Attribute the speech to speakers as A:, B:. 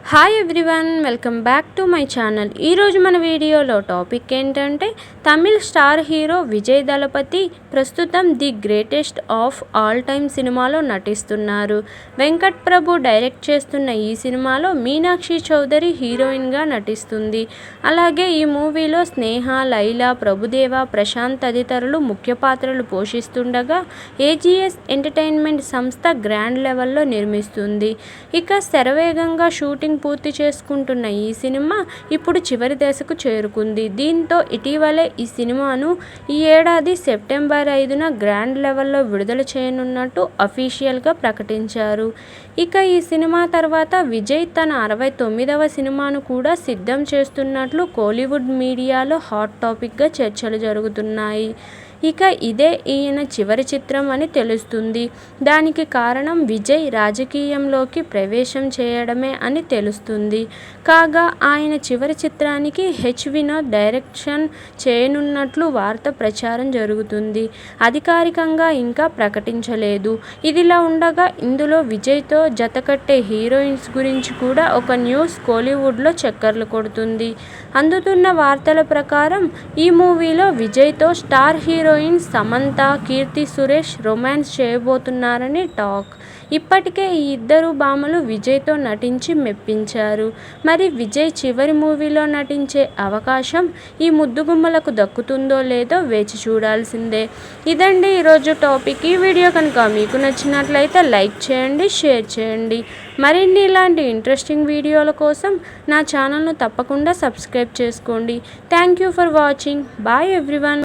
A: Hi everyone, welcome back to my channel. ఈరోజు మన వీడియోలో టాపిక్ ఏంటంటే తమిళ్ స్టార్ హీరో విజయ్ దళపతి ప్రస్తుతం the greatest of all time సినిమాలో నటిస్తున్నారు. వెంకట్ ప్రభు డైరెక్ట్ చేస్తున్న ఈ సినిమాలో మీనాక్షి చౌదరి హీరోయిన్గా నటిస్తుంది. అలాగే ఈ మూవీలో స్నేహ, లైలా, ప్రభుదేవ, ప్రశాంత్ తదితరులు ముఖ్య పాత్రలు పోషిస్తుండగా ఏజీఎస్ ఎంటర్టైన్మెంట్ సంస్థ గ్రాండ్ లెవెల్లో నిర్మిస్తుంది. ఇక శరవేగంగా షూటింగ్ పూర్తి చేసుకుంటున్న ఈ సినిమా ఇప్పుడు చివరి దశకు చేరుకుంది. దీంతో ఇటీవలే ఈ సినిమాను ఈ ఏడాది సెప్టెంబర్ 5న గ్రాండ్ లెవెల్లో విడుదల చేయనున్నట్టు అఫీషియల్గా ప్రకటించారు. ఇక ఈ సినిమా తర్వాత విజయ్ తన 69వ సినిమాను కూడా సిద్ధం చేస్తున్నట్లు కోలీవుడ్ మీడియాలో హాట్ టాపిక్గా చర్చలు జరుగుతున్నాయి. ఇక ఇదే ఈయన చివరి చిత్రం అని తెలుస్తుంది. దానికి కారణం విజయ్ రాజకీయంలోకి ప్రవేశం చేయడమే అని తెలుస్తుంది. కాగా ఆయన చివరి చిత్రానికి వినోద్ డైరెక్షన్ చేయనున్నట్లు వార్త ప్రచారం జరుగుతుంది. అధికారికంగా ఇంకా ప్రకటించలేదు. ఇదిలా ఉండగా ఇందులో విజయ్తో జతకట్టే హీరోయిన్స్ గురించి కూడా ఒక న్యూస్ కోలీవుడ్లో చక్కర్లు కొడుతుంది. అందుతున్న వార్తల ప్రకారం ఈ మూవీలో విజయ్తో star heroine Samantha, Keerthy Suresh romance చేయబోతున్నారని talk. ఇప్పటికే ఈ ఇద్దరు భామలు విజయ్తో నటించి మెప్పించారు. మరి విజయ్ చివరి మూవీలో నటించే అవకాశం ఈ ముద్దుగుమ్మలకు దక్కుతుందో లేదో వేచి చూడాల్సిందే. ఇదండి ఈరోజు టాపిక్. ఈ వీడియో కనుక మీకు నచ్చినట్లయితే లైక్ చేయండి, షేర్ చేయండి. మరిన్ని ఇలాంటి ఇంట్రెస్టింగ్ వీడియోల కోసం నా ఛానల్ను తప్పకుండా సబ్స్క్రైబ్ చేసుకోండి. Thank you for watching. Bye everyone.